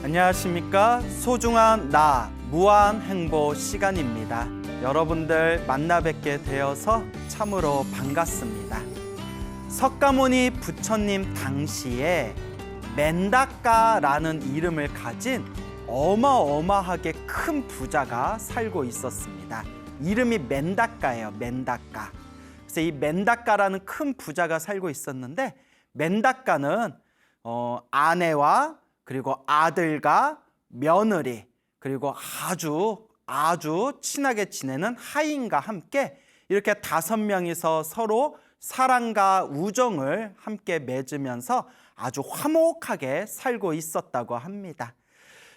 안녕하십니까? 소중한 나 무한 행보 시간입니다. 여러분들 만나 뵙게 되어서 참으로 반갑습니다. 석가모니 부처님 당시에 맨다까라는 이름을 가진 어마어마하게 큰 부자가 살고 있었습니다. 이름이 맨다까예요. 맨다까. 그래서 이 맨다까라는 큰 부자가 살고 있었는데, 맨다까는 아내와 그리고 아들과 며느리, 그리고 아주 친하게 지내는 하인과 함께 이렇게 5명이서 서로 사랑과 우정을 함께 맺으면서 아주 화목하게 살고 있었다고 합니다.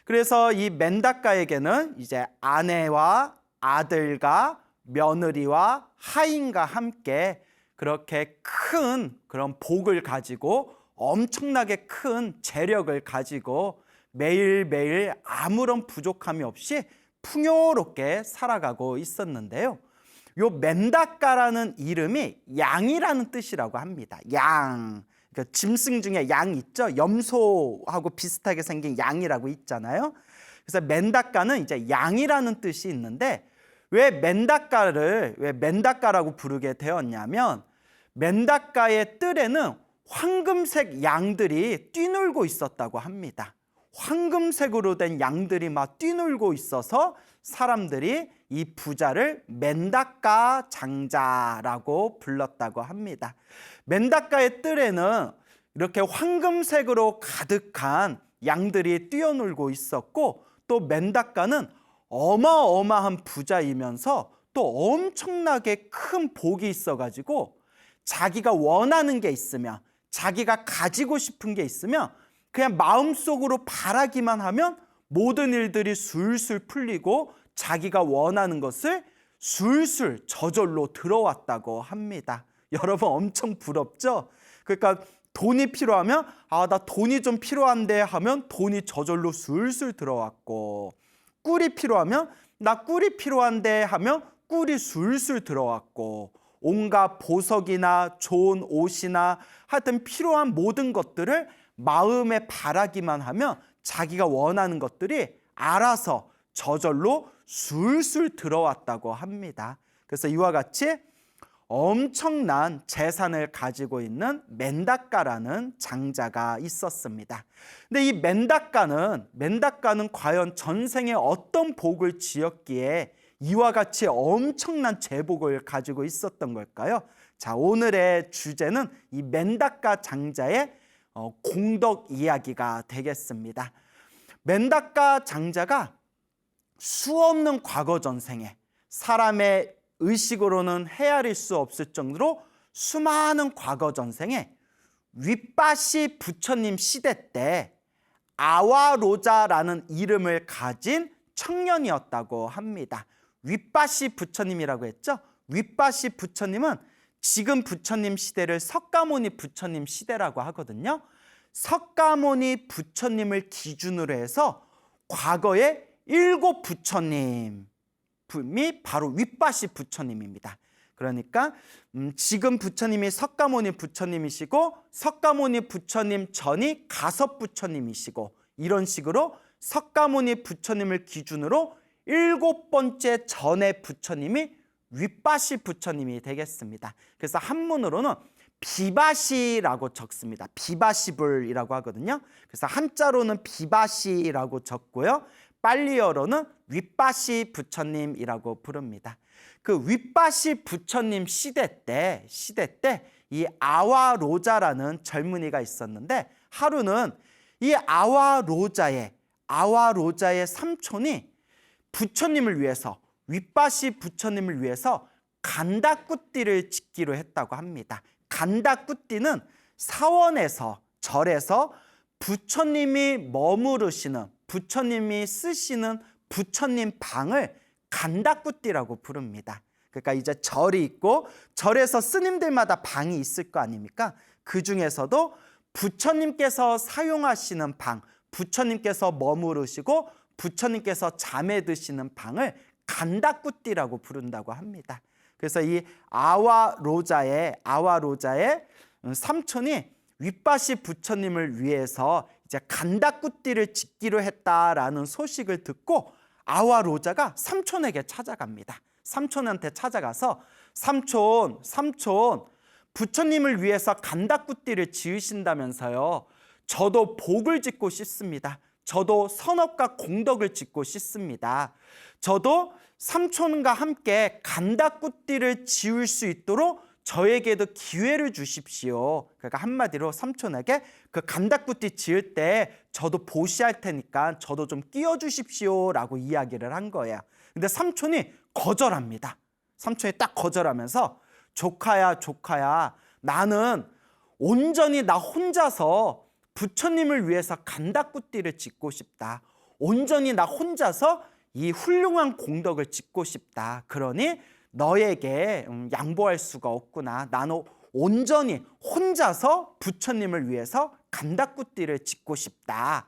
그래서 이 맨다까에게는 이제 아내와 아들과 며느리와 하인과 함께 그렇게 큰 그런 복을 가지고 엄청나게 큰 재력을 가지고 매일매일 아무런 부족함이 없이 풍요롭게 살아가고 있었는데요. 요 맨다까라는 이름이 양이라는 뜻이라고 합니다. 양. 그러니까 짐승 중에 양 있죠? 염소하고 비슷하게 생긴 양이라고 있잖아요. 그래서 맨다까는 이제 양이라는 뜻이 있는데, 왜 맨다까라고 부르게 되었냐면, 맨다까의 뜰에는 황금색 양들이 뛰놀고 있었다고 합니다. 황금색으로 된 양들이 막 뛰놀고 있어서 사람들이 이 부자를 맨다까 장자라고 불렀다고 합니다. 맨다까의 뜰에는 이렇게 황금색으로 가득한 양들이 뛰어놀고 있었고, 또 맨다까는 어마어마한 부자이면서 또 엄청나게 큰 복이 있어가지고 자기가 원하는 게 있으면, 자기가 가지고 싶은 게 있으면 그냥 마음속으로 바라기만 하면 모든 일들이 술술 풀리고 자기가 원하는 것을 술술 저절로 들어왔다고 합니다. 여러분 엄청 부럽죠? 그러니까 돈이 필요하면 나 돈이 좀 필요한데 하면 돈이 저절로 술술 들어왔고, 꿀이 필요하면 나 꿀이 필요한데 하면 꿀이 술술 들어왔고, 온갖 보석이나 좋은 옷이나 하여튼 필요한 모든 것들을 마음에 바라기만 하면 자기가 원하는 것들이 알아서 저절로 술술 들어왔다고 합니다. 그래서 이와 같이 엄청난 재산을 가지고 있는 맨다까라는 장자가 있었습니다. 근데 이 맨다까는 과연 전생에 어떤 복을 지었기에 이와 같이 엄청난 재복을 가지고 있었던 걸까요? 자, 오늘의 주제는 이 맨다까 장자의 공덕 이야기가 되겠습니다. 맨다까 장자가 수없는 과거 전생에 사람의 의식으로는 헤아릴 수 없을 정도로 수많은 과거 전생에 윗바시 부처님 시대 때 아와로자라는 이름을 가진 청년이었다고 합니다. 윗바시 부처님이라고 했죠? 윗바시 부처님은 지금 부처님 시대를 석가모니 부처님 시대라고 하거든요. 석가모니 부처님을 기준으로 해서 과거에 7 부처님이 바로 윗바시 부처님입니다. 그러니까 지금 부처님이 석가모니 부처님이시고, 석가모니 부처님 전이 가섭 부처님이시고, 이런 식으로 석가모니 부처님을 기준으로 7번째 전의 부처님이 윗바시 부처님이 되겠습니다. 그래서 한문으로는 비바시라고 적습니다. 비바시불이라고 하거든요. 그래서 한자로는 비바시라고 적고요, 빨리어로는 윗바시 부처님이라고 부릅니다. 그 윗바시 부처님 시대 때 이 아와로자라는 젊은이가 있었는데, 하루는 이 아와로자의 삼촌이 부처님을 위해서, 윗바시 부처님을 위해서 간다꾸띠를 짓기로 했다고 합니다. 간다꾸띠는 사원에서, 절에서 부처님이 머무르시는, 부처님이 쓰시는 부처님 방을 간다꾸띠라고 부릅니다. 그러니까 이제 절이 있고 절에서 스님들마다 방이 있을 거 아닙니까? 그 중에서도 부처님께서 사용하시는 방, 부처님께서 머무르시고 부처님께서 잠에 드시는 방을 간다꾸띠라고 부른다고 합니다. 그래서 이 아와로자의 삼촌이 윗바시 부처님을 위해서 이제 간다꾸띠를 짓기로 했다라는 소식을 듣고 아와 로자가 삼촌에게 찾아갑니다. 삼촌한테 찾아가서 삼촌, 부처님을 위해서 간다꾸띠를 지으신다면서요. 저도 복을 짓고 싶습니다. 저도 선업과 공덕을 짓고 싶습니다. 저도 삼촌과 함께 간다꾸띠를 지을 수 있도록 저에게도 기회를 주십시오. 그러니까 한마디로 삼촌에게 그 간다꾸띠 지을 때 저도 보시할 테니까 저도 좀 끼워주십시오 라고 이야기를 한 거예요. 근데 삼촌이 거절합니다. 삼촌이 딱 거절하면서 조카야, 나는 온전히 나 혼자서 부처님을 위해서 간다꾸띠를 짓고 싶다. 온전히 나 혼자서 이 훌륭한 공덕을 짓고 싶다. 그러니 너에게 양보할 수가 없구나. 나는 온전히 혼자서 부처님을 위해서 간다꾸띠를 짓고 싶다.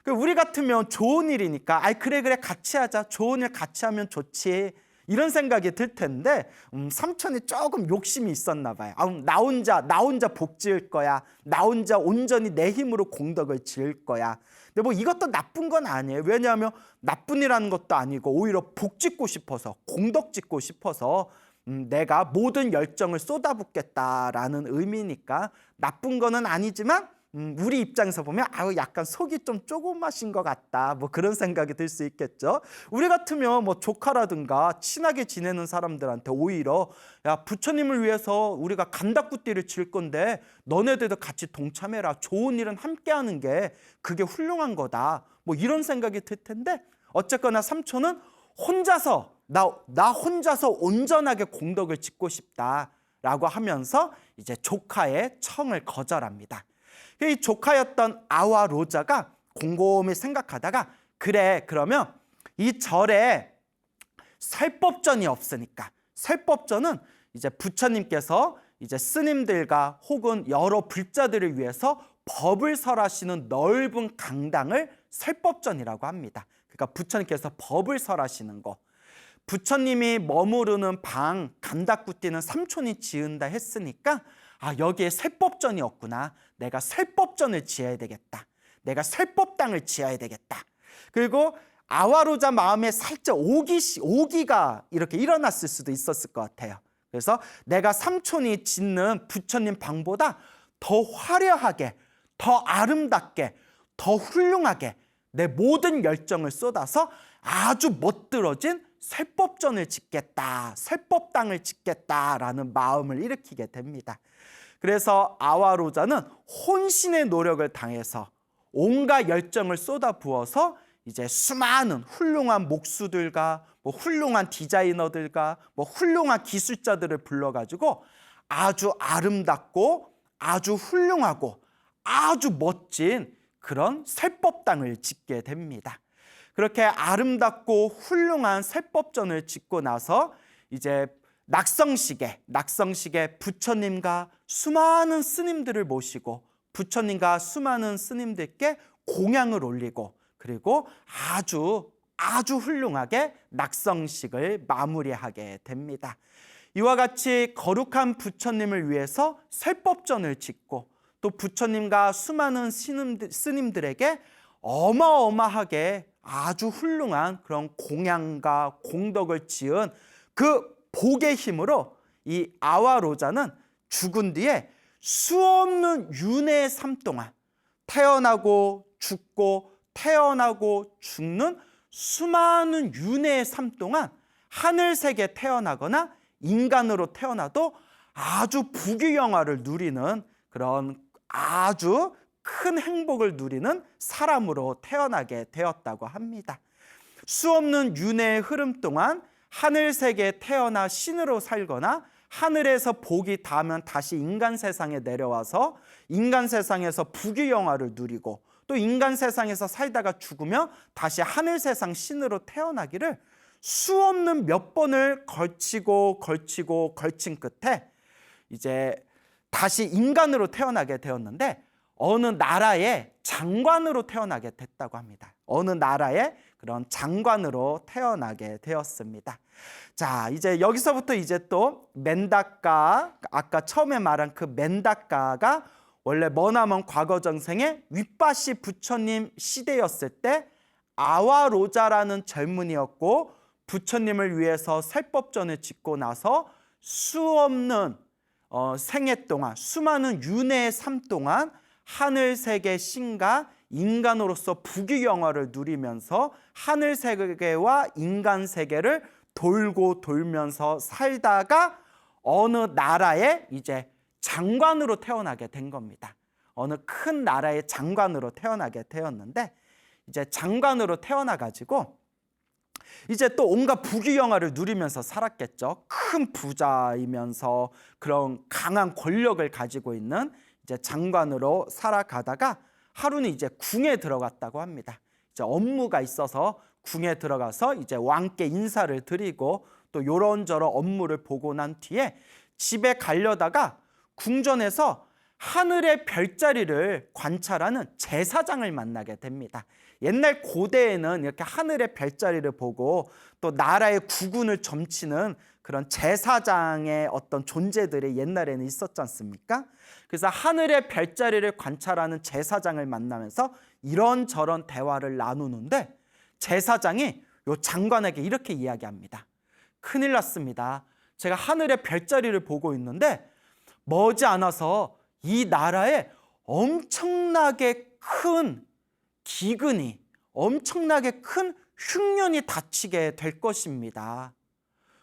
우리 같으면 좋은 일이니까 그래 같이 하자. 좋은 일 같이 하면 좋지. 이런 생각이 들 텐데 삼촌이 조금 욕심이 있었나 봐요. 나 혼자 복 지을 거야. 나 혼자 온전히 내 힘으로 공덕을 지을 거야. 근데 뭐 이것도 나쁜 건 아니에요. 왜냐하면 나쁜 일하는 것도 아니고 오히려 복 짓고 싶어서 공덕 짓고 싶어서 내가 모든 열정을 쏟아붓겠다라는 의미니까 나쁜 거는 아니지만 우리 입장에서 보면 약간 속이 좀 조그마신 것 같다. 뭐 그런 생각이 들 수 있겠죠. 우리 같으면 뭐 조카라든가 친하게 지내는 사람들한테 오히려 야, 부처님을 위해서 우리가 간다꾸띠를 질 건데 너네들도 같이 동참해라. 좋은 일은 함께 하는 게 그게 훌륭한 거다. 뭐 이런 생각이 들 텐데 어쨌거나 삼촌은 혼자서 나 혼자서 온전하게 공덕을 짓고 싶다라고 하면서 이제 조카의 청을 거절합니다. 이 조카였던 아와 로자가 곰곰이 생각하다가 그래 그러면 이 절에 설법전이 없으니까 설법전은 이제 부처님께서 이제 스님들과 혹은 여러 불자들을 위해서 법을 설하시는 넓은 강당을 설법전이라고 합니다. 그러니까 부처님께서 법을 설하시는 거. 부처님이 머무르는 방 간다꾸띠는 삼촌이 지은다 했으니까 여기에 설법전이었구나. 내가 설법전을 지어야 되겠다. 내가 설법당을 지어야 되겠다. 그리고 아와로자 마음에 살짝 오기가 이렇게 일어났을 수도 있었을 것 같아요. 그래서 내가 삼촌이 짓는 부처님 방보다 더 화려하게, 더 아름답게, 더 훌륭하게 내 모든 열정을 쏟아서 아주 멋들어진 설법전을 짓겠다, 설법당을 짓겠다라는 마음을 일으키게 됩니다. 그래서 아와로자는 혼신의 노력을 다해서 온갖 열정을 쏟아부어서 이제 수많은 훌륭한 목수들과 뭐 훌륭한 디자이너들과 뭐 훌륭한 기술자들을 불러가지고 아주 아름답고 아주 훌륭하고 아주 멋진 그런 설법당을 짓게 됩니다. 그렇게 아름답고 훌륭한 설법전을 짓고 나서 이제 낙성식에 부처님과 수많은 스님들을 모시고 부처님과 수많은 스님들께 공양을 올리고 그리고 아주 훌륭하게 낙성식을 마무리하게 됩니다. 이와 같이 거룩한 부처님을 위해서 설법전을 짓고 또 부처님과 수많은 스님들에게 어마어마하게 아주 훌륭한 그런 공양과 공덕을 지은 그 복의 힘으로 이 아와로자는 죽은 뒤에 수없는 윤회의 삶 동안 태어나고 죽고 태어나고 죽는 수많은 윤회의 삶 동안 하늘색에 태어나거나 인간으로 태어나도 아주 부귀영화를 누리는 그런 아주 큰 행복을 누리는 사람으로 태어나게 되었다고 합니다. 수없는 윤회의 흐름 동안 하늘색에 태어나 신으로 살거나 하늘에서 복이 닿으면 다시 인간 세상에 내려와서 인간 세상에서 부귀영화를 누리고 또 인간 세상에서 살다가 죽으면 다시 하늘 세상 신으로 태어나기를 수없는 몇 번을 걸친 끝에 이제 다시 인간으로 태어나게 되었는데 어느 나라의 장관으로 태어나게 됐다고 합니다. 어느 나라의 그런 장관으로 태어나게 되었습니다. 자, 이제 여기서부터 이제 또 맨다카, 아까 처음에 말한 그 맨다카가 원래 머나먼 과거 전생에 윗바시 부처님 시대였을 때 아와로자라는 젊은이였고, 부처님을 위해서 살법전을 짓고 나서 수없는 생애 동안, 수많은 윤회의 삶 동안 하늘세계 신과 인간으로서 부귀영화를 누리면서 하늘세계와 인간세계를 돌고 돌면서 살다가 어느 나라에 이제 장관으로 태어나게 된 겁니다. 어느 큰 나라의 장관으로 태어나게 되었는데, 이제 장관으로 태어나가지고 이제 또 온갖 부귀영화를 누리면서 살았겠죠. 큰 부자이면서 그런 강한 권력을 가지고 있는 이제 장관으로 살아가다가 하루는 이제 궁에 들어갔다고 합니다. 이제 업무가 있어서 궁에 들어가서 이제 왕께 인사를 드리고 또 요런저런 업무를 보고 난 뒤에 집에 가려다가 궁전에서 하늘의 별자리를 관찰하는 제사장을 만나게 됩니다. 옛날 고대에는 이렇게 하늘의 별자리를 보고 또 나라의 국운을 점치는 그런 제사장의 어떤 존재들이 옛날에는 있었지 않습니까? 그래서 하늘의 별자리를 관찰하는 제사장을 만나면서 이런저런 대화를 나누는데, 제사장이 요 장관에게 이렇게 이야기합니다. 큰일 났습니다. 제가 하늘의 별자리를 보고 있는데 머지않아서 이 나라에 엄청나게 큰 기근이, 엄청나게 큰 흉년이 닥치게 될 것입니다.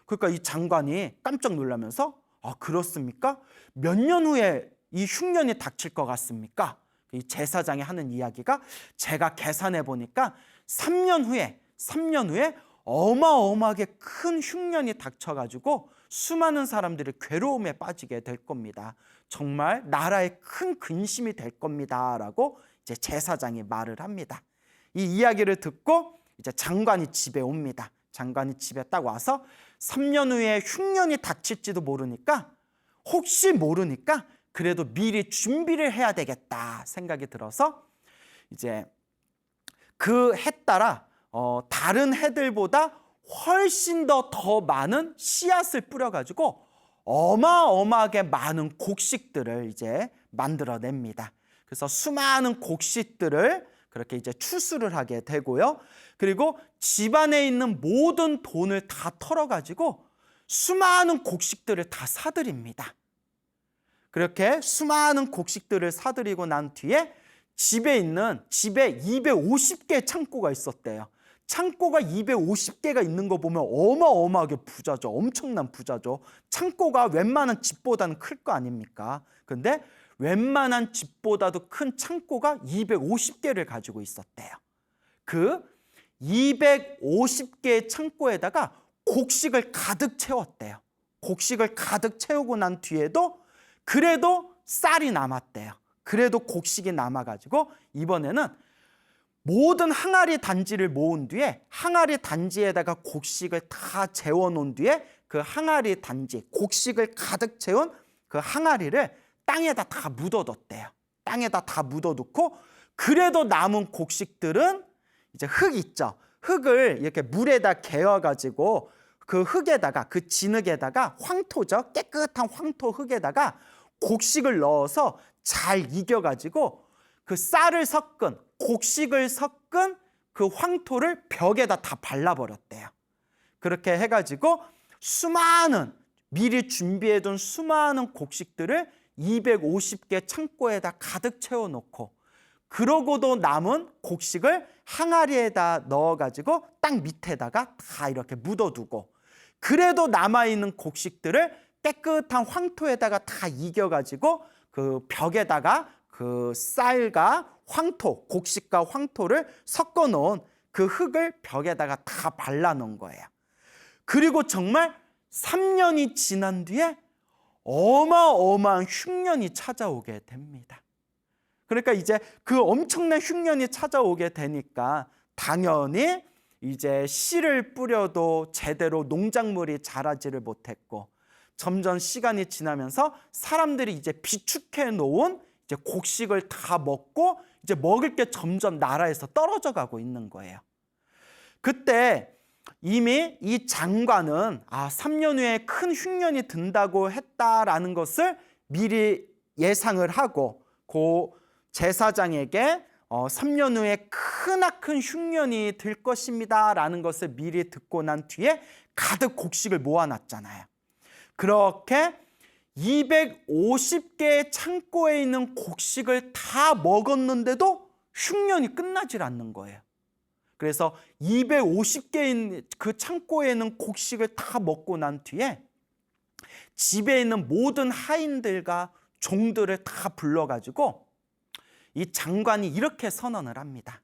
그러니까 이 장관이 깜짝 놀라면서 그렇습니까? 몇 년 후에 이 흉년이 닥칠 것 같습니까? 이 제사장이 하는 이야기가 제가 계산해 보니까 3년 후에 어마어마하게 큰 흉년이 닥쳐가지고 수많은 사람들이 괴로움에 빠지게 될 겁니다. 정말 나라에 큰 근심이 될 겁니다. 라고 이제 제사장이 말을 합니다. 이 이야기를 듣고 이제 장관이 집에 옵니다. 장관이 집에 딱 와서 3년 후에 흉년이 닥칠지도 모르니까, 혹시 모르니까 그래도 미리 준비를 해야 되겠다 생각이 들어서 이제 그 해 따라 다른 해들보다 훨씬 더 많은 씨앗을 뿌려가지고 어마어마하게 많은 곡식들을 이제 만들어냅니다. 그래서 수많은 곡식들을 그렇게 이제 추수를 하게 되고요. 그리고 집안에 있는 모든 돈을 다 털어가지고 수많은 곡식들을 다 사들입니다. 그렇게 수많은 곡식들을 사들이고 난 뒤에 집에 250개의 창고가 있었대요. 창고가 250개가 있는 거 보면 어마어마하게 부자죠. 엄청난 부자죠. 창고가 웬만한 집보다는 클 거 아닙니까? 근데 웬만한 집보다도 큰 창고가 250개를 가지고 있었대요. 그 250개의 창고에다가 곡식을 가득 채웠대요. 곡식을 가득 채우고 난 뒤에도 그래도 쌀이 남았대요. 그래도 곡식이 남아가지고 이번에는 모든 항아리 단지를 모은 뒤에 항아리 단지에다가 곡식을 다 재워놓은 뒤에 그 항아리 단지, 곡식을 가득 채운 그 항아리를 땅에다 다 묻어뒀대요. 땅에다 다 묻어놓고 그래도 남은 곡식들은 이제 흙 있죠. 흙을 이렇게 물에다 개어가지고 그 흙에다가, 그 진흙에다가, 황토죠. 깨끗한 황토 흙에다가 곡식을 넣어서 잘 익혀가지고 그 쌀을 섞은, 곡식을 섞은 그 황토를 벽에다 다 발라버렸대요. 그렇게 해가지고 미리 준비해둔 수많은 곡식들을 250개 창고에다 가득 채워놓고, 그러고도 남은 곡식을 항아리에다 넣어가지고 땅 밑에다가 다 이렇게 묻어두고, 그래도 남아있는 곡식들을 깨끗한 황토에다가 다 이겨가지고 그 벽에다가 그 쌀과 황토, 곡식과 황토를 섞어놓은 그 흙을 벽에다가 다 발라놓은 거예요. 그리고 정말 3년이 지난 뒤에 어마어마한 흉년이 찾아오게 됩니다. 그러니까 이제 그 엄청난 흉년이 찾아오게 되니까 당연히 이제 씨를 뿌려도 제대로 농작물이 자라지를 못했고, 점점 시간이 지나면서 사람들이 이제 비축해 놓은 이제 곡식을 다 먹고 이제 먹을 게 점점 나라에서 떨어져 가고 있는 거예요. 그때 이미 이 장관은 3년 후에 큰 흉년이 든다고 했다라는 것을 미리 예상을 하고, 고 제사장에게 3년 후에 크나큰 흉년이 들 것입니다 라는 것을 미리 듣고 난 뒤에 가득 곡식을 모아놨잖아요. 그렇게 250개의 창고에 있는 곡식을 다 먹었는데도 흉년이 끝나질 않는 거예요. 그래서 250개인 그 창고에 있는 곡식을 다 먹고 난 뒤에 집에 있는 모든 하인들과 종들을 다 불러가지고 이 장관이 이렇게 선언을 합니다.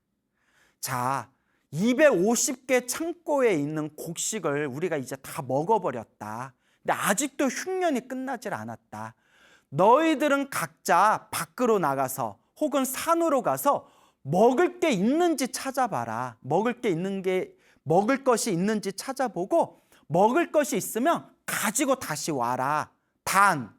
자, 250개 창고에 있는 곡식을 우리가 이제 다 먹어버렸다. 근데 아직도 흉년이 끝나질 않았다. 너희들은 각자 밖으로 나가서 혹은 산으로 가서 먹을 게 있는지 찾아봐라. 먹을 것이 있는지 찾아보고 먹을 것이 있으면 가지고 다시 와라. 단,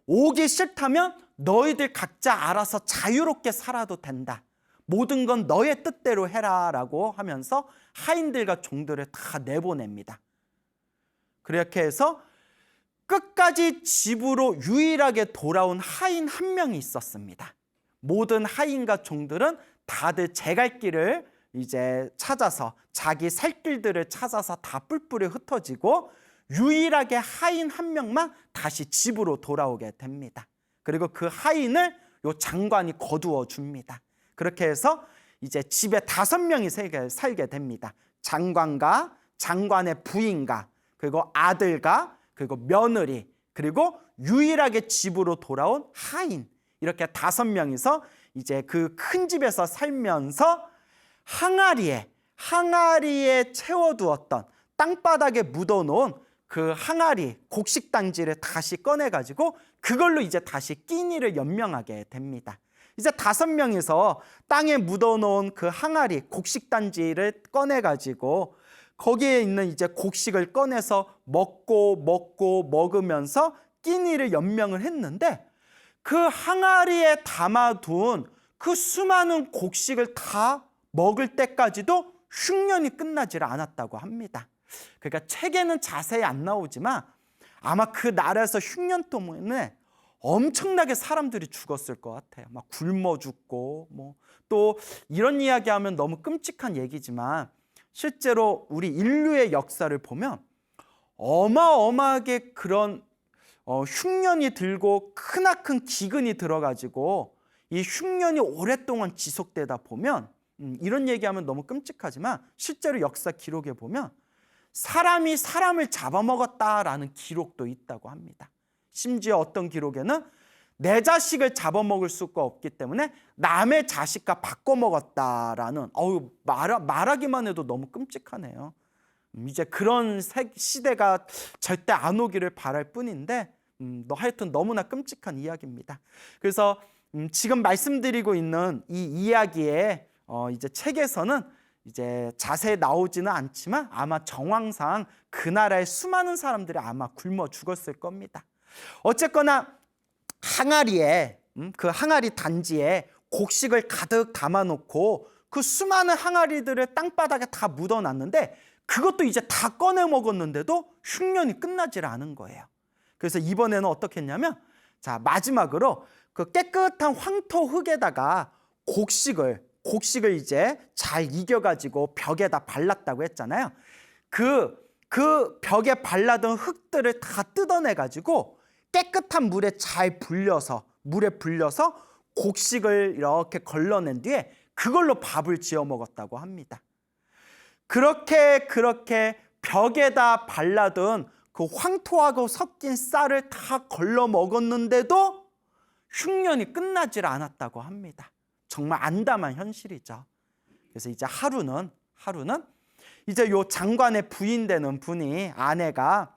오기 싫다면 너희들 각자 알아서 자유롭게 살아도 된다. 모든 건 너의 뜻대로 해라 라고 하면서 하인들과 종들을 다 내보냅니다. 그렇게 해서 끝까지 집으로 유일하게 돌아온 하인 한 명이 있었습니다. 모든 하인과 종들은 다들 제 갈 길을 이제 찾아서 자기 살 길들을 찾아서 다 뿔뿔이 흩어지고 유일하게 하인 한 명만 다시 집으로 돌아오게 됩니다. 그리고 그 하인을 요 장관이 거두어 줍니다. 그렇게 해서 이제 집에 5명이 살게 됩니다. 장관과 장관의 부인과 그리고 아들과 그리고 며느리 그리고 유일하게 집으로 돌아온 하인 이렇게 5명이서 이제 그 큰 집에서 살면서 항아리에 채워두었던 땅바닥에 묻어놓은 그 항아리 곡식단지를 다시 꺼내가지고 그걸로 이제 다시 끼니를 연명하게 됩니다. 이제 5명이서 땅에 묻어놓은 그 항아리 곡식단지를 꺼내가지고 거기에 있는 이제 곡식을 꺼내서 먹으면서 끼니를 연명을 했는데 그 항아리에 담아둔 그 수많은 곡식을 다 먹을 때까지도 흉년이 끝나질 않았다고 합니다. 그러니까 책에는 자세히 안 나오지만 아마 그 나라에서 흉년 때문에 엄청나게 사람들이 죽었을 것 같아요. 막 굶어 죽고 또 이런 이야기하면 너무 끔찍한 얘기지만 실제로 우리 인류의 역사를 보면 어마어마하게 그런 흉년이 들고 크나큰 기근이 들어가지고 이 흉년이 오랫동안 지속되다 보면 이런 얘기하면 너무 끔찍하지만 실제로 역사 기록에 보면 사람이 사람을 잡아먹었다라는 기록도 있다고 합니다. 심지어 어떤 기록에는 내 자식을 잡아먹을 수가 없기 때문에 남의 자식과 바꿔먹었다라는 말하기만 해도 너무 끔찍하네요. 이제 그런 시대가 절대 안 오기를 바랄 뿐인데 하여튼 너무나 끔찍한 이야기입니다. 그래서 지금 말씀드리고 있는 이 이야기에 이제 책에서는 이제 자세히 나오지는 않지만 아마 정황상 그 나라의 수많은 사람들이 아마 굶어 죽었을 겁니다. 어쨌거나 그 항아리 단지에 곡식을 가득 담아놓고 그 수많은 항아리들을 땅바닥에 다 묻어놨는데 그것도 이제 다 꺼내 먹었는데도 흉년이 끝나질 않은 거예요. 그래서 이번에는 어떻게 했냐면 자 마지막으로 그 깨끗한 황토 흙에다가 곡식을 이제 잘 이겨가지고 벽에다 발랐다고 했잖아요. 그 벽에 발라둔 흙들을 다 뜯어내가지고 깨끗한 물에 불려서 곡식을 이렇게 걸러낸 뒤에 그걸로 밥을 지어 먹었다고 합니다. 그렇게 벽에다 발라둔 그 황토하고 섞인 쌀을 다 걸러 먹었는데도 흉년이 끝나질 않았다고 합니다. 정말 암담한 현실이죠. 그래서 이제 하루는 이제 요 장관의 부인 되는 분이 아내가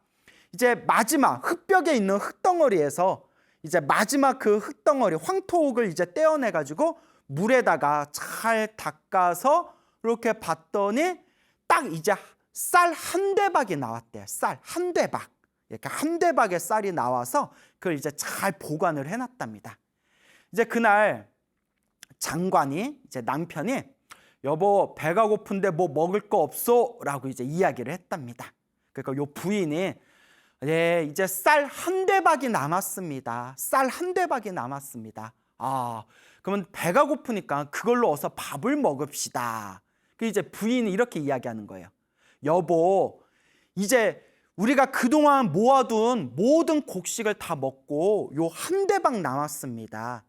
이제 마지막 흙벽에 있는 흙덩어리에서 이제 마지막 그 흙덩어리 황토흙을 이제 떼어내 가지고 물에다가 잘 닦아서 이렇게 봤더니 딱 이제 쌀 한 대박이 나왔대요. 쌀 한 대박. 이렇게 한 대박의 쌀이 나와서 그걸 이제 잘 보관을 해놨답니다. 이제 그날 장관이 이제 남편이 여보 배가 고픈데 뭐 먹을 거 없어? 라고 이제 이야기를 했답니다. 그러니까 요 부인이 이제 쌀 한 대박이 남았습니다. 쌀 한 대박이 남았습니다. 그러면 배가 고프니까 그걸로 어서 밥을 먹읍시다. 그 이제 부인이 이렇게 이야기하는 거예요. 여보, 이제 우리가 그동안 모아둔 모든 곡식을 다 먹고 요 한 대박 남았습니다.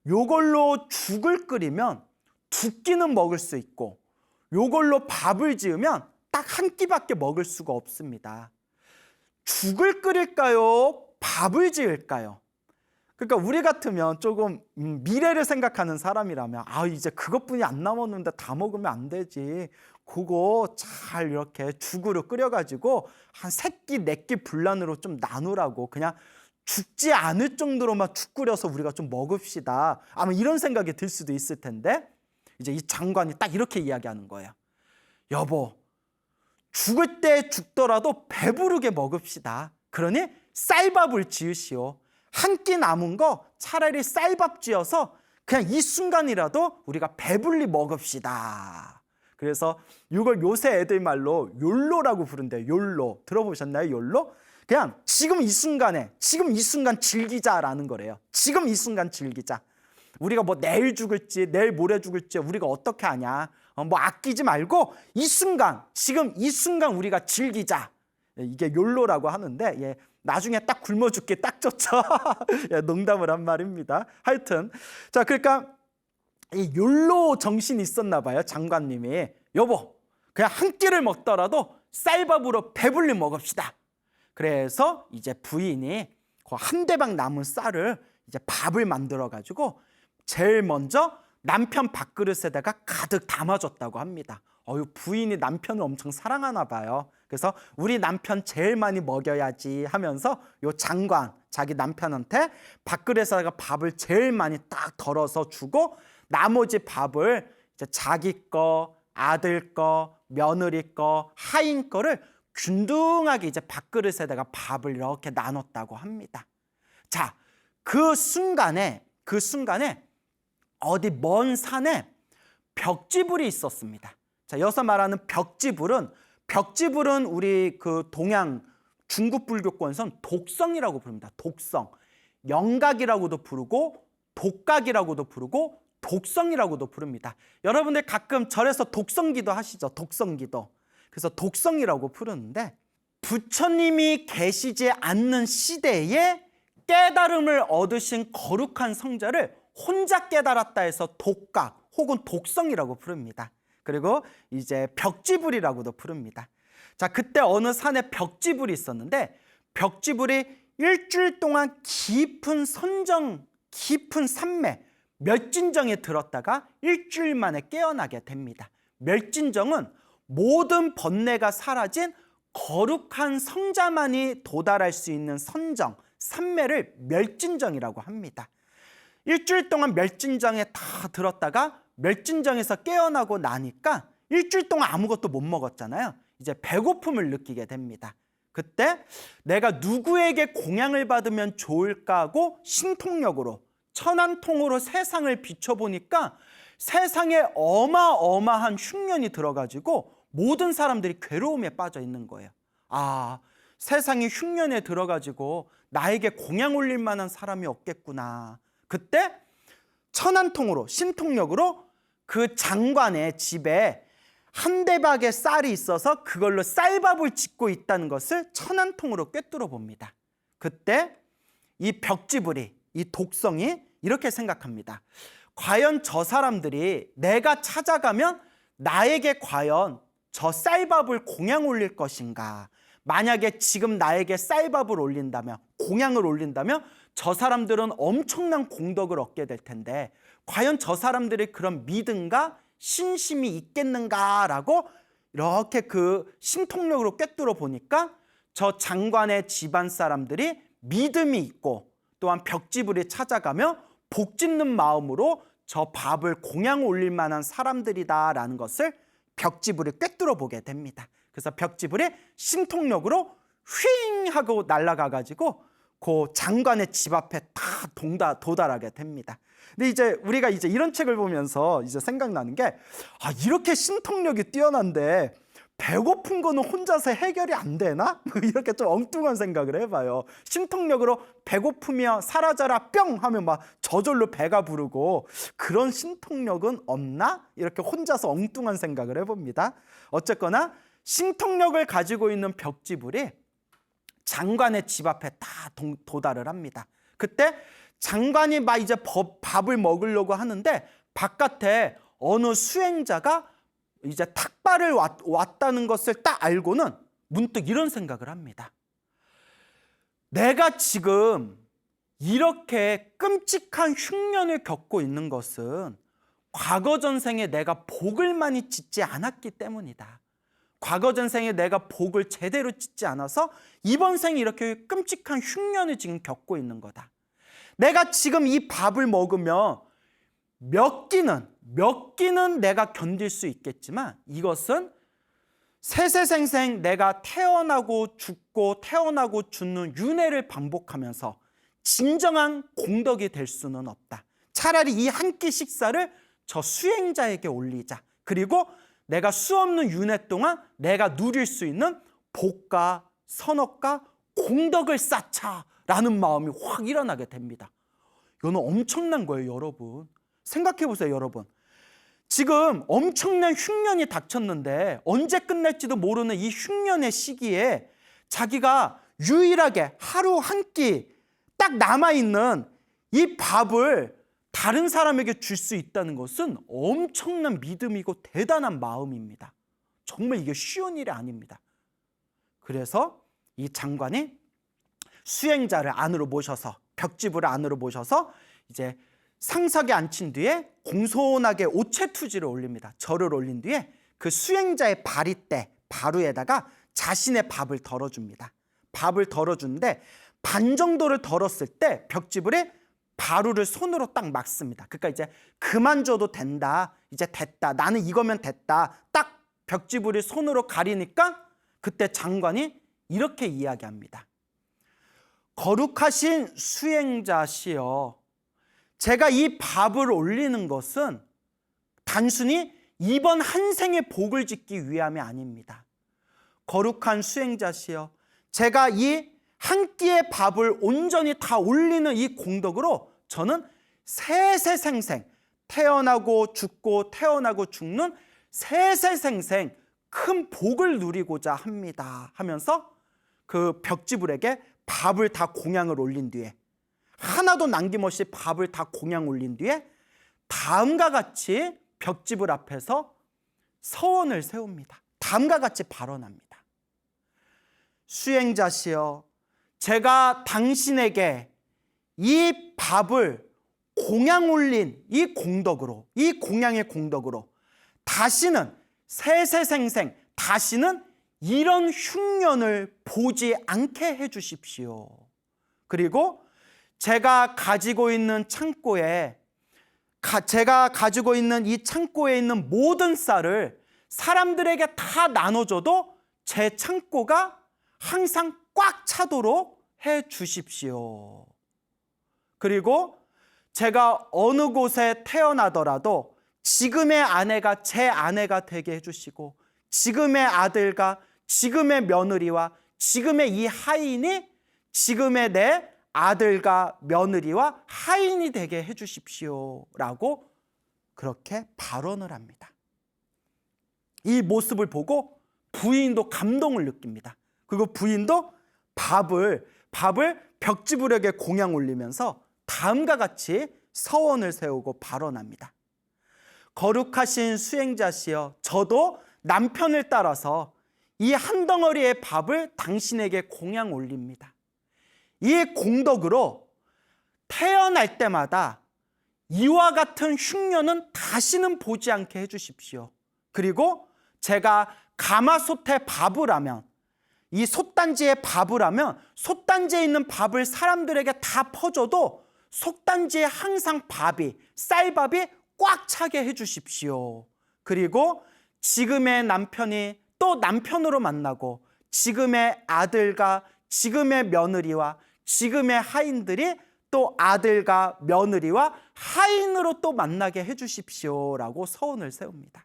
요걸로 죽을 끓이면 두 끼는 먹을 수 있고 요걸로 밥을 지으면 딱 한 끼밖에 먹을 수가 없습니다. 죽을 끓일까요? 밥을 지을까요? 그러니까 우리 같으면 조금 미래를 생각하는 사람이라면 이제 그것뿐이 안 남았는데 다 먹으면 안 되지. 그거 잘 이렇게 죽으로 끓여가지고 한 3끼, 4끼 분란으로 좀 나누라고, 그냥 죽지 않을 정도로만 죽 끓여서 우리가 좀 먹읍시다. 아마 이런 생각이 들 수도 있을 텐데 이제 이 장관이 딱 이렇게 이야기하는 거예요. 여보, 죽을 때 죽더라도 배부르게 먹읍시다. 그러니 쌀밥을 지으시오. 한 끼 남은 거 차라리 쌀밥 지어서 그냥 이 순간이라도 우리가 배불리 먹읍시다. 그래서 이걸 요새 애들 말로 욜로라고 부른대요. 욜로. 들어보셨나요? 욜로? 그냥 지금 이 순간에, 지금 이 순간 즐기자라는 거래요. 지금 이 순간 즐기자. 우리가 뭐 내일 죽을지 내일 모레 죽을지 우리가 어떻게 아냐. 뭐 아끼지 말고 이 순간, 지금 이 순간 우리가 즐기자. 이게 욜로라고 하는데 나중에 딱 굶어 죽기 딱 좋죠. 농담을 한 말입니다. 하여튼 자, 그러니까 이 욜로 정신이 있었나 봐요. 장관님이. 여보, 그냥 한 끼를 먹더라도 쌀밥으로 배불리 먹읍시다. 그래서 이제 부인이 그 한 대박 남은 쌀을 이제 밥을 만들어 가지고 제일 먼저 남편 밥그릇에다가 가득 담아줬다고 합니다. 부인이 남편을 엄청 사랑하나 봐요. 그래서 우리 남편 제일 많이 먹여야지 하면서 요 장관 자기 남편한테 밥그릇에다가 밥을 제일 많이 딱 덜어서 주고 나머지 밥을 이제 자기 거, 아들 거, 며느리 거, 하인 거를 균등하게 이제 밥그릇에다가 밥을 이렇게 나눴다고 합니다. 자, 그 순간에 어디 먼 산에 벽지불이 있었습니다. 자, 여기서 말하는 벽지불은 우리 그 동양 중국 불교권에서는 독성이라고 부릅니다. 독성. 영각이라고도 부르고 독각이라고도 부르고 독성이라고도 부릅니다. 여러분들 가끔 절에서 독성기도 하시죠. 독성기도. 그래서 독성이라고 부르는데 부처님이 계시지 않는 시대에 깨달음을 얻으신 거룩한 성자를 혼자 깨달았다 해서 독각 혹은 독성이라고 부릅니다. 그리고 이제 벽지불이라고도 부릅니다. 자, 그때 어느 산에 벽지불이 있었는데 벽지불이 일주일 동안 깊은 산매 멸진정에 들었다가 일주일 만에 깨어나게 됩니다. 멸진정은 모든 번뇌가 사라진 거룩한 성자만이 도달할 수 있는 선정, 산매를 멸진정이라고 합니다. 일주일 동안 멸진정에 다 들었다가 멸진정에서 깨어나고 나니까 일주일 동안 아무것도 못 먹었잖아요. 이제 배고픔을 느끼게 됩니다. 그때 내가 누구에게 공양을 받으면 좋을까 하고 신통력으로 천안통으로 세상을 비춰보니까 세상에 어마어마한 흉년이 들어가지고 모든 사람들이 괴로움에 빠져 있는 거예요. 세상이 흉년에 들어가지고 나에게 공양 올릴 만한 사람이 없겠구나. 그때 천안통으로 신통력으로 그 장관의 집에 한 대박의 쌀이 있어서 그걸로 쌀밥을 짓고 있다는 것을 천안통으로 꿰뚫어 봅니다. 그때 이 벽지불이, 이 독성이 이렇게 생각합니다. 과연 저 사람들이 내가 찾아가면 나에게 과연 저 쌀밥을 공양 올릴 것인가? 만약에 지금 나에게 쌀밥을 올린다면, 공양을 올린다면 저 사람들은 엄청난 공덕을 얻게 될 텐데 과연 저 사람들이 그런 믿음과 신심이 있겠는가라고 이렇게 그 신통력으로 꿰뚫어 보니까 저 장관의 집안 사람들이 믿음이 있고 또한 벽지불이 찾아가며 복 짓는 마음으로 저 밥을 공양 올릴 만한 사람들이다라는 것을 벽지불이 꿰뚫어 보게 됩니다. 그래서 벽지불이 신통력으로 휘잉 하고 날아가가지고 그 장관의 집 앞에 다 도달하게 됩니다. 근데 이제 우리가 이제 이런 책을 보면서 이제 생각나는 게 이렇게 신통력이 뛰어난데 배고픈 거는 혼자서 해결이 안 되나? 이렇게 좀 엉뚱한 생각을 해봐요. 신통력으로 배고프며 사라져라 뿅 하면 막 저절로 배가 부르고 그런 신통력은 없나? 이렇게 혼자서 엉뚱한 생각을 해봅니다. 어쨌거나 신통력을 가지고 있는 벽지불이 장관의 집 앞에 다 도달을 합니다. 그때 장관이 막 이제 밥을 먹으려고 하는데 바깥에 어느 수행자가 이제 탁발을 왔다는 것을 딱 알고는 문득 이런 생각을 합니다. 내가 지금 이렇게 끔찍한 흉년을 겪고 있는 것은 과거 전생에 내가 복을 많이 짓지 않았기 때문이다. 과거 전생에 내가 복을 제대로 짓지 않아서 이번 생에 이렇게 끔찍한 흉년을 지금 겪고 있는 거다. 내가 지금 이 밥을 먹으면 몇 끼는 내가 견딜 수 있겠지만 이것은 세세생생 내가 태어나고 죽고 태어나고 죽는 윤회를 반복하면서 진정한 공덕이 될 수는 없다. 차라리 이 한 끼 식사를 저 수행자에게 올리자. 그리고 내가 수없는 윤회 동안 내가 누릴 수 있는 복과 선업과 공덕을 쌓자라는 마음이 확 일어나게 됩니다. 이거는 엄청난 거예요, 여러분. 생각해 보세요, 여러분. 지금 엄청난 흉년이 닥쳤는데 언제 끝날지도 모르는 이 흉년의 시기에 자기가 유일하게 하루 한 끼 딱 남아있는 이 밥을 다른 사람에게 줄 수 있다는 것은 엄청난 믿음이고 대단한 마음입니다. 정말 이게 쉬운 일이 아닙니다. 그래서 이 장관이 수행자를 안으로 모셔서 벽지불을 안으로 모셔서 이제 상석에 앉힌 뒤에 공손하게 오체투지를 올립니다. 절을 올린 뒤에 그 수행자의 바리대 바루에다가 자신의 밥을 덜어줍니다. 밥을 덜어주는데 반 정도를 덜었을 때 벽지불이 바루를 손으로 딱 막습니다. 그러니까 이제 그만 줘도 된다. 이제 됐다. 나는 이거면 됐다. 딱 벽지불이 손으로 가리니까 그때 장관이 이렇게 이야기합니다. 거룩하신 수행자시여, 제가 이 밥을 올리는 것은 단순히 이번 한 생의 복을 짓기 위함이 아닙니다. 거룩한 수행자시여, 제가 이 한 끼의 밥을 온전히 다 올리는 이 공덕으로 저는 세세생생 태어나고 죽고 태어나고 죽는 세세생생 큰 복을 누리고자 합니다 하면서 그 벽지불에게 밥을 다 공양을 올린 뒤에 하나도 남김없이 밥을 다 공양 올린 뒤에 다음과 같이 벽지불 앞에서 서원을 세웁니다. 다음과 같이 발언합니다. 수행자시여, 제가 당신에게 이 밥을 공양 올린 이 공덕으로, 이 공양의 공덕으로 다시는 세세생생 다시는 이런 흉년을 보지 않게 해주십시오. 그리고 제가 가지고 있는 창고에 이 창고에 있는 모든 쌀을 사람들에게 다 나눠줘도 제 창고가 항상 꽉 차도록 해 주십시오. 그리고 제가 어느 곳에 태어나더라도 지금의 아내가 제 아내가 되게 해주시고 지금의 아들과 지금의 며느리와 지금의 이 하인이 지금의 내 아들과 며느리와 하인이 되게 해주십시오 라고 그렇게 발언을 합니다. 이 모습을 보고 부인도 감동을 느낍니다. 그리고 부인도 밥을 벽지불에게 공양 올리면서 다음과 같이 서원을 세우고 발언합니다. 거룩하신 수행자시여, 저도 남편을 따라서 이 한 덩어리의 밥을 당신에게 공양 올립니다. 이 공덕으로 태어날 때마다 이와 같은 흉년은 다시는 보지 않게 해주십시오. 그리고 제가 가마솥에 밥을 하면, 이 솥단지에 밥을 하면 솥단지에 있는 밥을 사람들에게 다 퍼줘도 솥단지에 항상 쌀밥이 꽉 차게 해주십시오. 그리고 지금의 남편이 또 남편으로 만나고 지금의 아들과 지금의 며느리와 지금의 하인들이 또 아들과 며느리와 하인으로 또 만나게 해주십시오라고 서원을 세웁니다.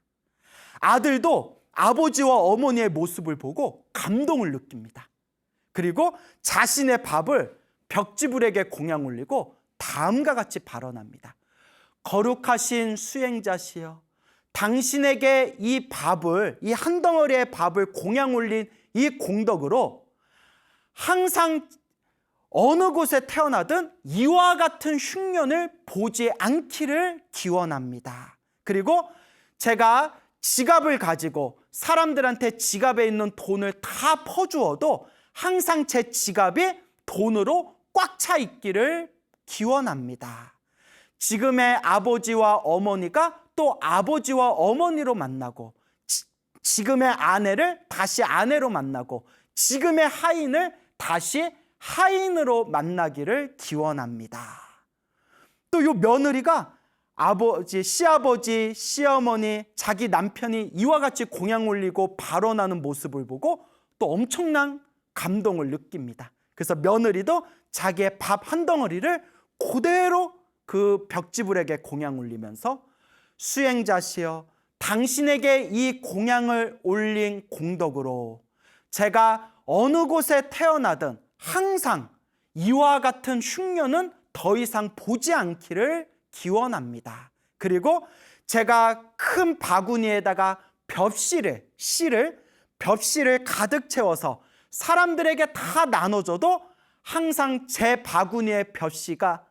아들도 아버지와 어머니의 모습을 보고 감동을 느낍니다. 그리고 자신의 밥을 벽지불에게 공양 올리고 다음과 같이 발언합니다. 거룩하신 수행자시여, 당신에게 이 한 덩어리의 밥을 공양 올린 이 공덕으로 항상 어느 곳에 태어나든 이와 같은 흉년을 보지 않기를 기원합니다. 그리고 제가 지갑을 가지고 사람들한테 지갑에 있는 돈을 다 퍼주어도 항상 제 지갑이 돈으로 꽉 차 있기를 기원합니다. 지금의 아버지와 어머니가 또 아버지와 어머니로 만나고, 지금의 아내를 다시 아내로 만나고, 지금의 하인을 다시 하인으로 만나기를 기원합니다. 또 이 며느리가 아버지, 시아버지, 시어머니, 자기 남편이 이와 같이 공양 올리고 발언하는 모습을 보고 또 엄청난 감동을 느낍니다. 그래서 며느리도 자기의 밥 한 덩어리를 그대로 그 벽지불에게 공양 올리면서 수행자시여, 당신에게 이 공양을 올린 공덕으로 제가 어느 곳에 태어나든 항상 이와 같은 흉년은 더 이상 보지 않기를 기원합니다. 그리고 제가 큰 바구니에다가 씨를 가득 채워서 사람들에게 다 나눠줘도 항상 제 바구니의 벽씨가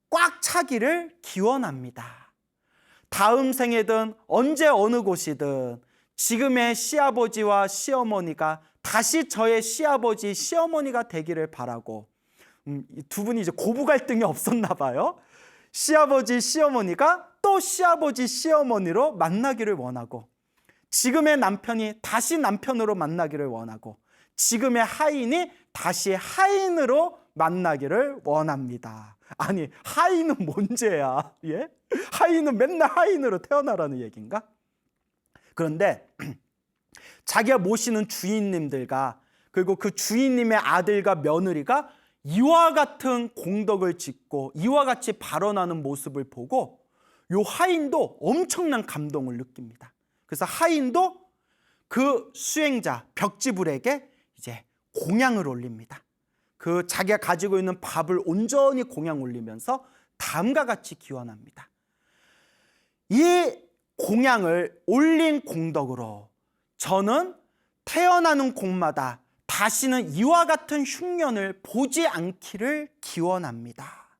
꽉 차기를 기원합니다. 다음 생에든 언제 어느 곳이든 지금의 시아버지와 시어머니가 다시 저의 시아버지, 시어머니가 되기를 바라고, 두 분이 이제 고부 갈등이 없었나 봐요. 시아버지, 시어머니가 또 시아버지, 시어머니로 만나기를 원하고, 지금의 남편이 다시 남편으로 만나기를 원하고, 지금의 하인이 다시 하인으로 만나기를 원합니다. 아니, 하인은 뭔 죄야? 예? 하인은 맨날 하인으로 태어나라는 얘기인가? 그런데 자기가 모시는 주인님들과 그리고 그 주인님의 아들과 며느리가 이와 같은 공덕을 짓고 이와 같이 발언하는 모습을 보고 요 하인도 엄청난 감동을 느낍니다. 그래서 하인도 그 수행자 벽지불에게 이제 공양을 올립니다. 그 자기가 가지고 있는 밥을 온전히 공양 올리면서 다음과 같이 기원합니다. 이 공양을 올린 공덕으로 저는 태어나는 곳마다 다시는 이와 같은 흉년을 보지 않기를 기원합니다.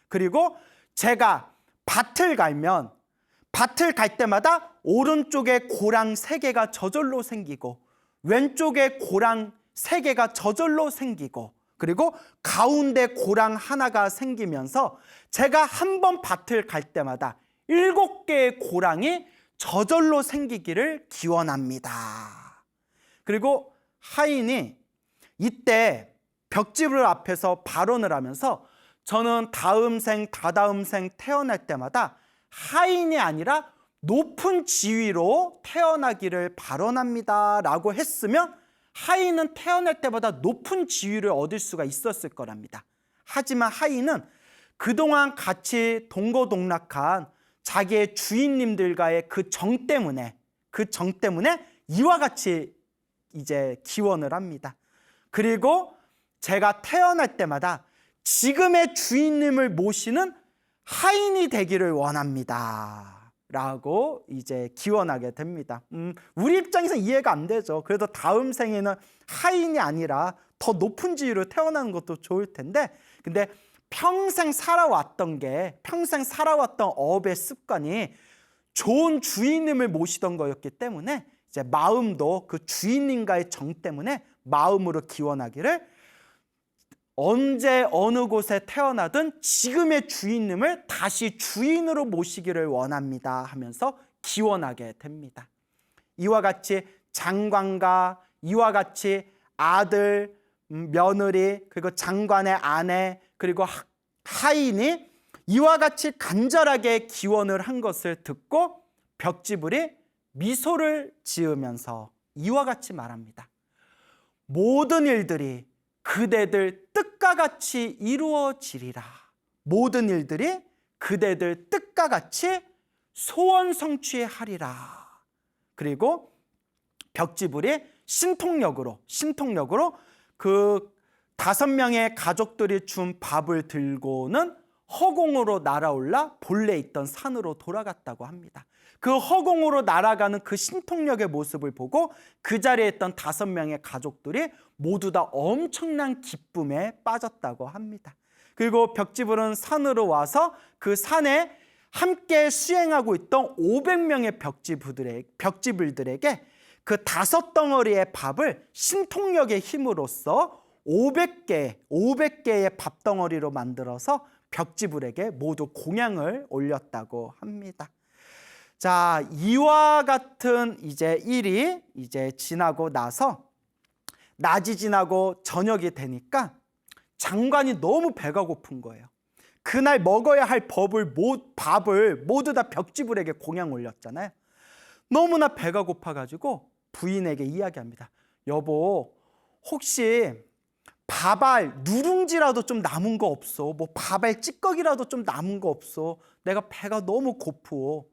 그리고 제가 밭을 갈 때마다 오른쪽에 고랑 3개가 저절로 생기고 왼쪽에 고랑 3개가 저절로 생기고 그리고 가운데 고랑 하나가 생기면서 제가 한 번 밭을 갈 때마다 7개의 고랑이 저절로 생기기를 기원합니다. 그리고 하인이 이때 벽지불 앞에서 발언을 하면서 저는 다음 생, 다다음 생 태어날 때마다 하인이 아니라 높은 지위로 태어나기를 발언합니다 라고 했으면 하인은 태어날 때마다 높은 지위를 얻을 수가 있었을 거랍니다. 하지만 하인은 그동안 같이 동거동락한 자기의 주인님들과의 그 정 때문에 이와 같이 이제 기원을 합니다. 그리고 제가 태어날 때마다 지금의 주인님을 모시는 하인이 되기를 원합니다 라고 이제 기원하게 됩니다. 우리 입장에서 이해가 안 되죠. 그래도 다음 생에는 하인이 아니라 더 높은 지위로 태어나는 것도 좋을 텐데, 근데 평생 살아왔던 업의 습관이 좋은 주인님을 모시던 거였기 때문에 이제 마음도 그 주인님과의 정 때문에 마음으로 기원하기를 언제 어느 곳에 태어나든 지금의 주인님을 다시 주인으로 모시기를 원합니다 하면서 기원하게 됩니다. 이와 같이 장관과 이와 같이 아들, 며느리, 그리고 장관의 아내, 그리고 하인이 이와 같이 간절하게 기원을 한 것을 듣고 벽지불이 미소를 지으면서 이와 같이 말합니다. 모든 일들이 그대들 뜻과 같이 이루어지리라. 모든 일들이 그대들 뜻과 같이 소원 성취하리라. 그리고 벽지불이 신통력으로 그 5명의 가족들이 준 밥을 들고는 허공으로 날아올라 본래 있던 산으로 돌아갔다고 합니다. 그 허공으로 날아가는 그 신통력의 모습을 보고 그 자리에 있던 5명의 가족들이 모두 다 엄청난 기쁨에 빠졌다고 합니다. 그리고 벽지불은 산으로 와서 그 산에 함께 수행하고 있던 500명의 벽지불들에게 그 5덩어리의 밥을 신통력의 힘으로써 500개의 밥덩어리로 만들어서 벽지불에게 모두 공양을 올렸다고 합니다. 자, 이와 같은 일이 지나고 나서 낮이 지나고 저녁이 되니까 장관이 너무 배가 고픈 거예요. 그날 먹어야 할 밥을 모두 다 벽지불에게 공양 올렸잖아요. 너무나 배가 고파가지고 부인에게 이야기합니다. 여보, 혹시 밥알 누룽지라도 좀 남은 거 없어? 뭐 밥알 찌꺼기라도 좀 남은 거 없어? 내가 배가 너무 고프어.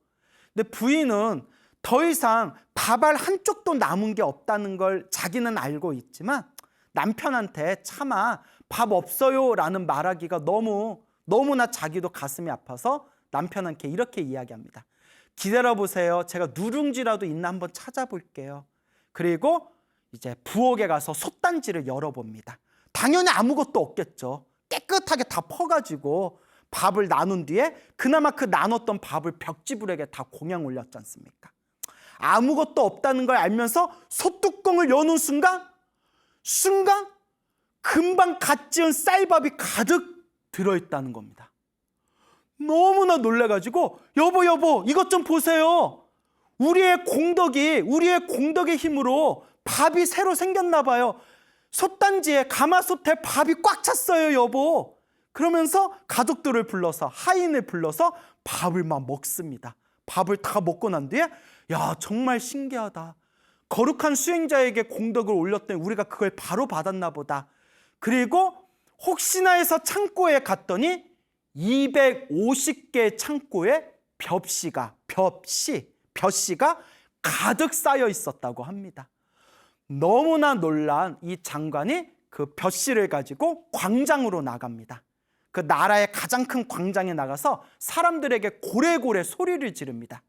근데 부인은 더 이상 밥알 한쪽도 남은 게 없다는 걸 자기는 알고 있지만 남편한테 차마 밥 없어요 라는 말하기가 너무나 자기도 가슴이 아파서 남편한테 이렇게 이야기합니다. 기다려보세요. 제가 누룽지라도 있나 한번 찾아볼게요. 그리고 부엌에 가서 솥단지를 열어봅니다. 당연히 아무것도 없겠죠. 깨끗하게 다 퍼가지고 밥을 나눈 뒤에 그나마 그 나눴던 밥을 벽지불에게 다 공양 올렸지 않습니까? 아무것도 없다는 걸 알면서 솥뚜껑을 여는 순간 금방 갓 지은 쌀밥이 가득 들어있다는 겁니다. 너무나 놀라가지고 여보 이것 좀 보세요. 우리의 공덕의 힘으로 밥이 새로 생겼나 봐요. 솥단지에 가마솥에 밥이 꽉 찼어요 여보. 그러면서 가족들을 불러서 하인을 불러서 밥을 막 먹습니다. 밥을 다 먹고 난 뒤에 야 정말 신기하다. 거룩한 수행자에게 공덕을 올렸더니 우리가 그걸 바로 받았나 보다. 그리고 혹시나 해서 창고에 갔더니 250개 창고에 벼씨가 가득 쌓여 있었다고 합니다. 너무나 놀란 이 장관이 그 벼씨를 가지고 광장으로 나갑니다. 그 나라의 가장 큰 광장에 나가서 사람들에게 고래고래 소리를 지릅니다.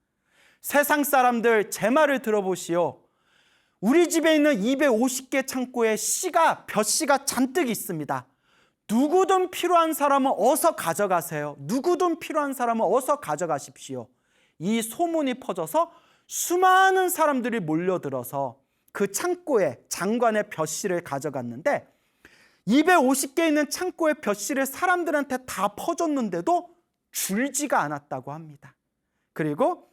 세상 사람들 제 말을 들어보시오. 우리 집에 있는 250개 창고에 벼씨가 잔뜩 있습니다. 누구든 필요한 사람은 어서 가져가세요. 누구든 필요한 사람은 어서 가져가십시오. 이 소문이 퍼져서 수많은 사람들이 몰려들어서 그 창고에 장관의 벼씨를 가져갔는데 250개 있는 창고의 벼씨를 사람들한테 다 퍼줬는데도 줄지가 않았다고 합니다. 그리고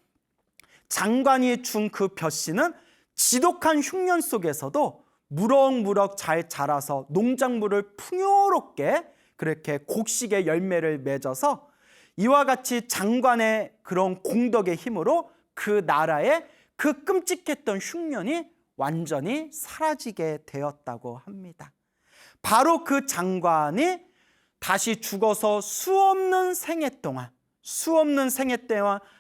장관이 준 그 벼씨는 지독한 흉년 속에서도 무럭무럭 잘 자라서 농작물을 풍요롭게 그렇게 곡식의 열매를 맺어서 이와 같이 장관의 그런 공덕의 힘으로 그 나라의 그 끔찍했던 흉년이 완전히 사라지게 되었다고 합니다. 바로 그 장관이 다시 죽어서 수없는 생애 동안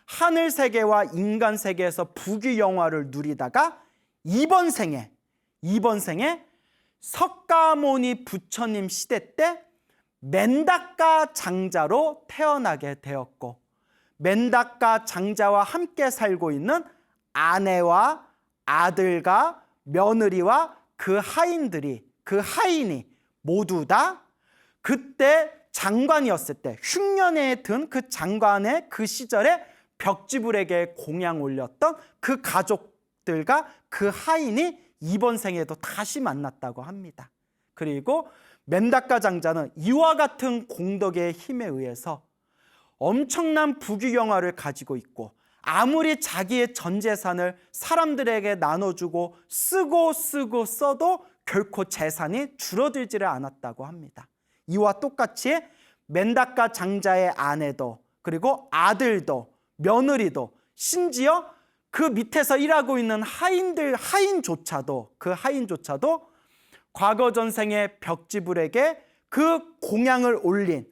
하늘 세계와 인간 세계에서 부귀영화를 누리다가 이번 생에 석가모니 부처님 시대 때 맨다카 장자로 태어나게 되었고 맨다카 장자와 함께 살고 있는 아내와 아들과 며느리와 그 하인이 모두 다 그때 장관이었을 때 흉년에 든 그 장관의 그 시절에 벽지불에게 공양 올렸던 그 가족들과 그 하인이 이번 생에도 다시 만났다고 합니다. 그리고 맨다카 장자는 이와 같은 공덕의 힘에 의해서 엄청난 부귀영화를 가지고 있고 아무리 자기의 전 재산을 사람들에게 나눠주고 쓰고 써도 결코 재산이 줄어들지를 않았다고 합니다. 이와 똑같이 맨다카 장자의 아내도 그리고 아들도 며느리도 심지어 그 밑에서 일하고 있는 하인조차도 과거 전생의 벽지불에게 그 공양을 올린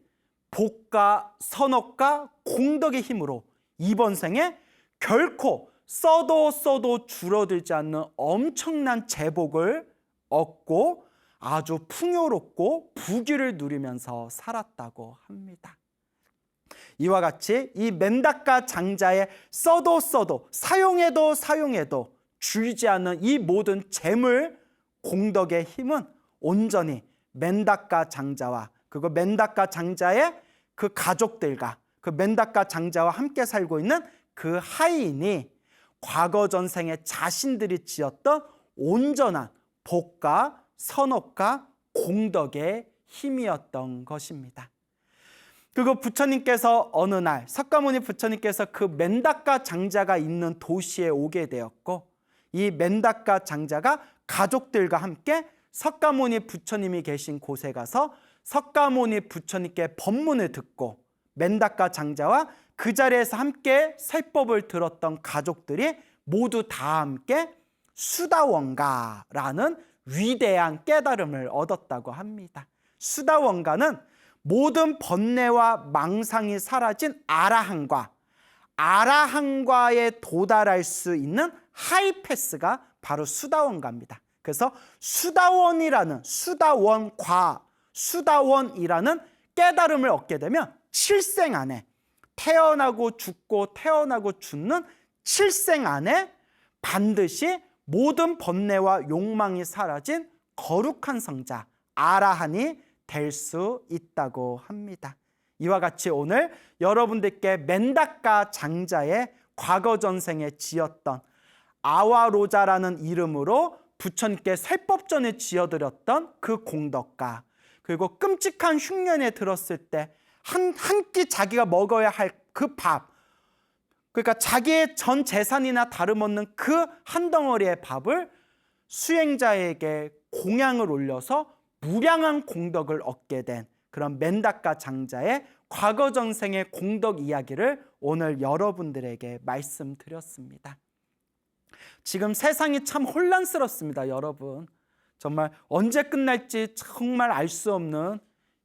복과 선업과 공덕의 힘으로 이번 생에 결코 써도 줄어들지 않는 엄청난 재복을 얻고 아주 풍요롭고 부귀를 누리면서 살았다고 합니다. 이와 같이 이 멘다카 장자의 써도 사용해도 줄지 않는 이 모든 재물 공덕의 힘은 온전히 멘다카 장자와 그리고 멘다카 장자의 그 가족들과 그 멘다카 장자와 함께 살고 있는 그 하인이 과거 전생에 자신들이 지었던 온전한 복과 선업과 공덕의 힘이었던 것입니다. 그리고 부처님께서 어느 날 석가모니 부처님께서 그 멘다카 장자가 있는 도시에 오게 되었고 이 멘다카 장자가 가족들과 함께 석가모니 부처님이 계신 곳에 가서 석가모니 부처님께 법문을 듣고 멘다카 장자와 그 자리에서 함께 설법을 들었던 가족들이 모두 다 함께 수다원가라는 위대한 깨달음을 얻었다고 합니다. 수다원가는 모든 번뇌와 망상이 사라진 아라한과에 도달할 수 있는 하이패스가 바로 수다원가입니다. 그래서 수다원이라는 깨달음을 얻게 되면 7생 안에 태어나고 죽는 7생 안에 반드시 모든 번뇌와 욕망이 사라진 거룩한 성자 아라한이 될 수 있다고 합니다. 이와 같이 오늘 여러분들께 멘다카 장자의 과거 전생에 지었던 아와로자라는 이름으로 부처님께 설법전을 지어드렸던 그 공덕과 그리고 끔찍한 흉년에 들었을 때 한 끼 자기가 먹어야 할 그 밥, 그러니까 자기의 전 재산이나 다름없는 그 한 덩어리의 밥을 수행자에게 공양을 올려서 무량한 공덕을 얻게 된 그런 멘다카 장자의 과거 전생의 공덕 이야기를 오늘 여러분들에게 말씀드렸습니다. 지금 세상이 참 혼란스럽습니다, 여러분. 정말 언제 끝날지 정말 알 수 없는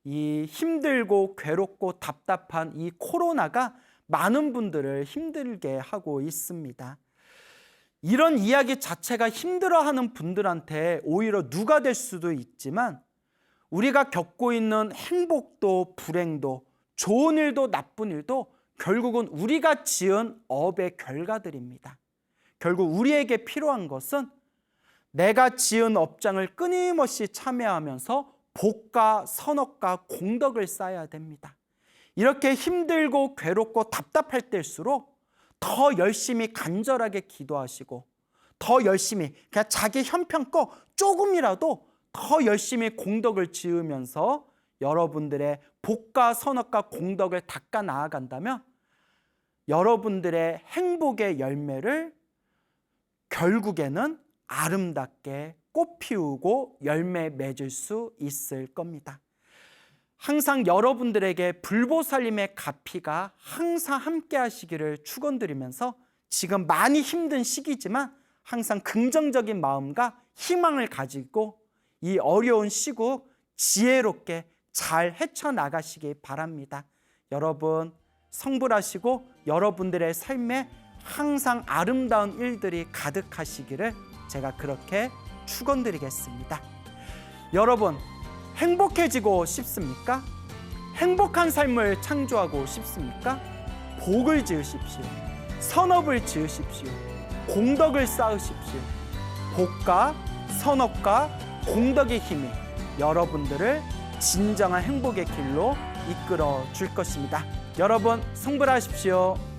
이 힘들고 괴롭고 답답한 이 코로나가 많은 분들을 힘들게 하고 있습니다. 이런 이야기 자체가 힘들어하는 분들한테 오히려 누가 될 수도 있지만 우리가 겪고 있는 행복도 불행도 좋은 일도 나쁜 일도 결국은 우리가 지은 업의 결과들입니다. 결국 우리에게 필요한 것은 내가 지은 업장을 끊임없이 참여하면서 복과 선업과 공덕을 쌓아야 됩니다. 이렇게 힘들고 괴롭고 답답할 때일수록 더 열심히 간절하게 기도하시고 더 열심히 그냥 자기 형편껏 조금이라도 더 열심히 공덕을 지으면서 여러분들의 복과 선업과 공덕을 닦아 나아간다면 여러분들의 행복의 열매를 결국에는 아름답게 꽃 피우고 열매 맺을 수 있을 겁니다. 항상 여러분들에게 불보살님의 가피가 항상 함께 하시기를 축원드리면서 지금 많이 힘든 시기지만 항상 긍정적인 마음과 희망을 가지고 이 어려운 시국 지혜롭게 잘 헤쳐나가시기 바랍니다. 여러분 성불하시고 여러분들의 삶에 항상 아름다운 일들이 가득하시기를 제가 그렇게 축원드리겠습니다. 여러분 행복해지고 싶습니까? 행복한 삶을 창조하고 싶습니까? 복을 지으십시오. 선업을 지으십시오. 공덕을 쌓으십시오. 복과 선업과 공덕의 힘이 여러분들을 진정한 행복의 길로 이끌어 줄 것입니다. 여러분 성불하십시오.